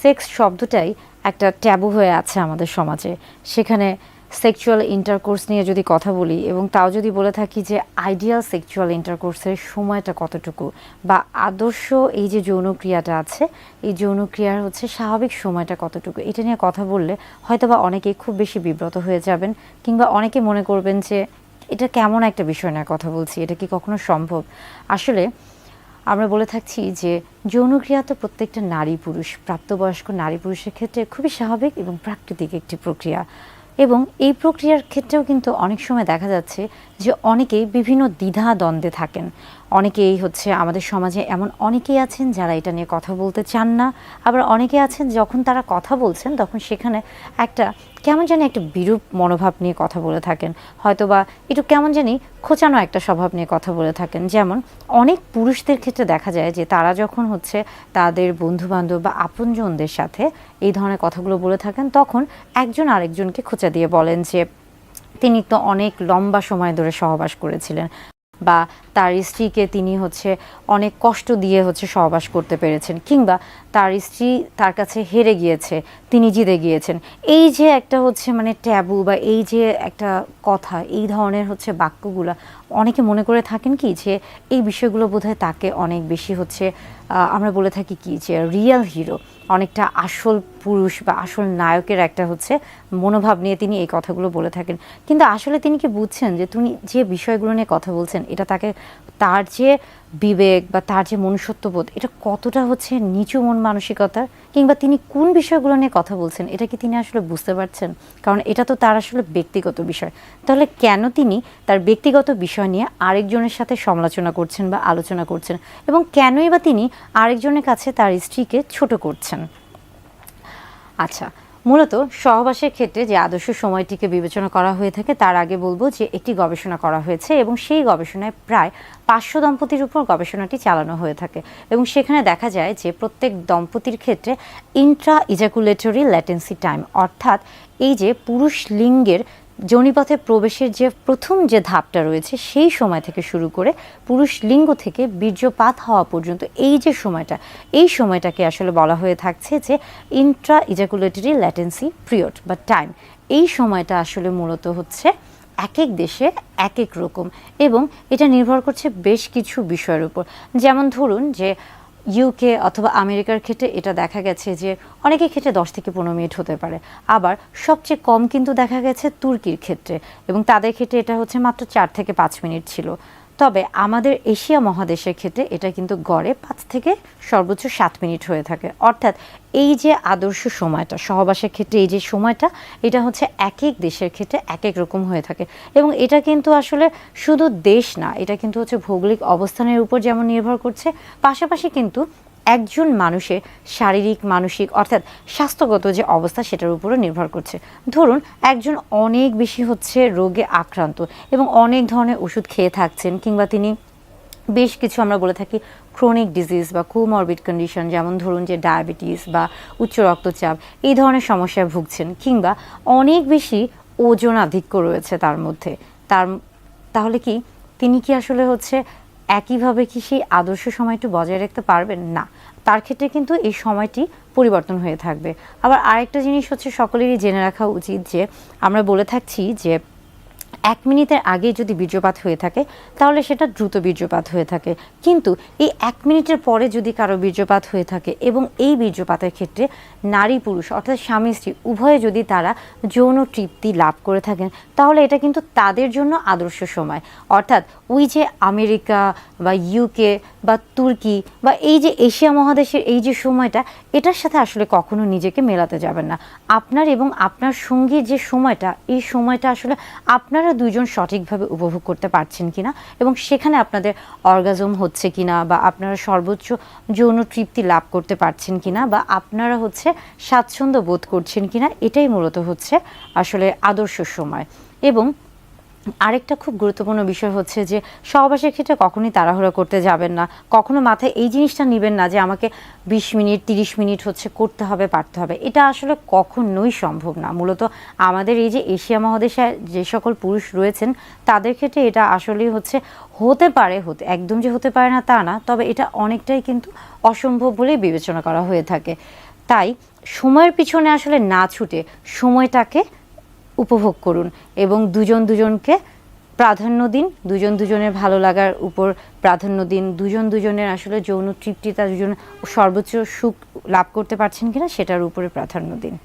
Sex শব্দটাই একটা tabu হয়ে আছে আমাদের সমাজে। সেখানে সেক্সুয়াল ইন্টারকোর্স নিয়ে যদি কথা বলি এবং তাও যদি বলে থাকি যে আইডিয়াল সেক্সুয়াল ইন্টারকোর্সের সময়টা কতটুকু, বা আদর্শ এই যে যৌনক্রিয়াটা আছে, এই যৌনক্রিয়ার হচ্ছে স্বাভাবিক সময়টা কতটুকু, এটা নিয়ে কথা বললে হয়তোবা অনেকেই খুব বেশি বিব্রত হয়ে যাবেন, কিংবা অনেকে মনে করবেন যে এটা কেমন একটা বিষয় নিয়ে কথা বলছি, এটা কি কখনো সম্ভব। আসলে আমরা বলে থাকছি যে যৌনক্রিয়া তো প্রত্যেকটা নারী পুরুষ, প্রাপ্তবয়স্ক নারী পুরুষের ক্ষেত্রে খুবই স্বাভাবিক এবং প্রাকৃতিক একটি প্রক্রিয়া। এবং এই প্রক্রিয়ার ক্ষেত্রেও কিন্তু অনেক সময় দেখা যাচ্ছে যে অনেকেই বিভিন্ন দ্বিধা দ্বন্দ্বে থাকেন। অনেকেই হচ্ছে আমাদের সমাজে এমন অনেকেই আছেন যারা এটা নিয়ে কথা বলতে চান না, আবার অনেকে আছেন যখন তারা কথা বলছেন তখন সেখানে একটা কেমন জানি একটা বিরূপ মনোভাব নিয়ে কথা বলে থাকেন, হয়তোবা একটু কেমন জানি খোঁচানো একটা স্বভাব নিয়ে কথা বলে থাকেন। যেমন অনেক পুরুষদের ক্ষেত্রে দেখা যায় যে তারা যখন হচ্ছে তাদের বন্ধুবান্ধব বা আপনজনদের সাথে এই ধরনের কথাগুলো বলে থাকেন, তখন একজন আরেকজনকে খোঁচা দিয়ে বলেন যে তিনি তো অনেক লম্বা সময় ধরে সহবাস করেছিলেন, বা তার স্ত্রীকে তিনি হচ্ছে অনেক কষ্ট দিয়ে হচ্ছে সহবাস করতে পেরেছেন, কিংবা তার স্ত্রী তার কাছে হেরে গিয়েছে, তিনি জিতে গিয়েছেন। এই যে একটা হচ্ছে মানে ট্যাবু, বা এই যে একটা কথা, এই ধরনের হচ্ছে বাক্যগুলো অনেকে মনে করে থাকেন কি যে এই বিষয়গুলো বোধহয় তাকে অনেক বেশি হচ্ছে আমরা বলে থাকি কি যে রিয়েল হিরো, অনেকটা আসল পুরুষ বা আসল নায়কের একটা হচ্ছে মনোভাব নিয়ে তিনি এই কথাগুলো বলে থাকেন। কিন্তু আসলে তিনি কি বুঝছেন যে তিনি যে বিষয়গুলো নিয়ে কথা বলছেন এটা তাকে, তার যে বিবেক বা তার যে মনুষ্যত্ববোধ, এটা কতটা হচ্ছে নিচু মন মানসিকতার, কিংবা তিনি কোন বিষয়গুলো নিয়ে কথা বলছেন এটা কি তিনি আসলে বুঝতে পারছেন? কারণ এটা তো তার আসলে ব্যক্তিগত বিষয়। তাহলে কেন তিনি তার ব্যক্তিগত বিষয় নিয়ে আরেকজনের সাথে সমালোচনা করছেন বা আলোচনা করছেন, এবং কেনই বা তিনি আরেকজনের কাছে তার স্ত্রীকে ছোট করছেন? আচ্ছা, মূলত সহবাসের ক্ষেত্রে যে আদর্শ সময়টিকে বিবেচনা করা হয়ে থাকে তার আগে বলবো যে একটি গবেষণা করা হয়েছে, এবং সেই গবেষণায় প্রায় 500 দম্পতির উপর গবেষণাটি চালানো হয়ে থাকে, এবং সেখানে দেখা যায় যে প্রত্যেক দম্পতির ক্ষেত্রে ইন্ট্রা ইজাকুলেটরি ল্যাটেন্সি টাইম, অর্থাৎ এই যে পুরুষ লিঙ্গের যোনিপথে প্রবেশের যে প্রথম যে ধাপটা রয়েছে সেই সময় থেকে শুরু করে পুরুষ লিঙ্গ থেকে বীর্যপাত হওয়া পর্যন্ত এই যে সময়টা, এই সময়টাকে আসলে বলা হয়ে থাকছে যে ইন্ট্রা ইজাকুলেটরি ল্যাটেন্সি পিরিয়ড বা টাইম। এই সময়টা আসলে মূলত হচ্ছে এক এক দেশে এক এক রকম, এবং এটা নির্ভর করছে বেশ কিছু বিষয়ের উপর। যেমন ধরুন যে ইউকে অথবা আমেরিকার ক্ষেত্রে এটা দেখা গেছে যে অনেকের ক্ষেত্রে 10 থেকে 15 মিনিট হতে পারে, আবার সবচেয়ে কম কিন্তু দেখা গেছে তুর্কির ক্ষেত্রে, এবং তাদের ক্ষেত্রে এটা হচ্ছে মাত্র 4 থেকে 5 মিনিট ছিল। তবে আমাদের এশিয়া মহাদেশের ক্ষেত্রে এটা কিন্তু গড়ে 5 থেকে সর্বোচ্চ 7 মিনিট হয়ে থাকে। অর্থাৎ এই যে আদর্শ সময়টা সহবাসের ক্ষেত্রে, এই যে সময়টা, এটা হচ্ছে এক এক দেশের ক্ষেত্রে এক এক রকম হয়ে থাকে, এবং এটা কিন্তু আসলে শুধু দেশ না, এটা কিন্তু হচ্ছে ভৌগোলিক অবস্থানের উপর যেমন নির্ভর করছে, পাশাপাশি কিন্তু একজন মানুষের শারীরিক মানসিক অর্থাৎ স্বাস্থ্যগত যে অবস্থা সেটার উপরও নির্ভর করছে। ধরুন একজন অনেক বেশি হচ্ছে রোগে আক্রান্ত এবং অনেক ধরনের ওষুধ খেয়ে থাকছেন, কিংবা তিনি বেশ কিছু আমরা বলে থাকি ক্রনিক ডিজিজ বা কোমরবিড কন্ডিশন, যেমন ধরুন যে ডায়াবেটিস বা উচ্চ রক্তচাপ, এই ধরনের সমস্যায় ভুগছেন, কিংবা অনেক বেশি ওজন আধিক্য রয়েছে তার মধ্যে, তাহলে কি তিনি কি আসলে হচ্ছে একইভাবে কি সেই আদর্শ সময়টি বজায় রাখতে পারবেন? না, তার ক্ষেত্রে কিন্তু এই সময়টি পরিবর্তন হয়ে থাকবে। আবার আরেকটা জিনিস হচ্ছে সকলেরই জেনে রাখা উচিত যে আমরা বলে থাকছি যে 1 মিনিটের আগে যদি বীর্যপাত হয়ে থাকে তাহলে সেটা দ্রুত বীর্যপাত হয়ে থাকে, কিন্তু এই 1 মিনিটের পরে যদি কারো বীর্যপাত হয়ে থাকে এবং এই বীর্যপাতের ক্ষেত্রে নারী পুরুষ অর্থাৎ স্বামী স্ত্রী উভয়ে যদি তারা যৌন তৃপ্তি লাভ করে থাকেন তাহলে এটা কিন্তু তাদের জন্য আদর্শ সময়। অর্থাৎ ওই যে আমেরিকা বা ইউকে বা তুর্কি বা এই যে এশিয়া মহাদেশের এই যে সময়টা, এটার সাথে আসলে কখনো নিজেকে মেলাতে যাবেন না। আপনার এবং আপনার সঙ্গীর যে সময়টা, এই সময়টা আসলে আপনারা দুইজন সঠিকভাবে উপভোগ করতে পারছেন কিনা, এবং সেখানে আপনাদের অর্গাজম হচ্ছে কিনা, বা আপনারা সর্বোচ্চ যৌন তৃপ্তি লাভ করতে পারছেন কিনা, বা আপনারা হচ্ছে স্বাচ্ছন্দ্য বোধ করছেন কিনা, এটাই মূলত হচ্ছে আসলে আদর্শ সময়। এবং আরেকটা খুব গুরুত্বপূর্ণ বিষয় হচ্ছে যে সহবাসের ক্ষেত্রে কখনোই তাড়াহুড়া করতে যাবেন না, কখনো মাথায় এই জিনিসটা নেবেন না যে আমাকে 20 মিনিট 30 মিনিট হচ্ছে করতে হবে পারতে হবে, এটা আসলে কখনোই সম্ভব না। মূলত আমাদের এই যে এশিয়া মহাদেশে যে সকল পুরুষ রয়েছেন তাদের ক্ষেত্রে এটা আসলেই হচ্ছে হতে পারে, একদম যে হতে পারে না তা না, তবে এটা অনেকটাই কিন্তু অসম্ভব বলেই বিবেচনা করা হয়ে থাকে। তাই সময়ের পিছনে আসলে না ছুটে সময়টাকে উপভোগ করুন এবং দুজন দুজনকে প্রাধান্য দিন, দুজন দুজনের ভালো লাগার উপর প্রাধান্য দিন, দুজন দুজনের আসলে যৌন তৃপ্তিতা দুজন সর্বোচ্চ সুখ লাভ করতে পারছেন কিনা সেটার উপরে প্রাধান্য দিন।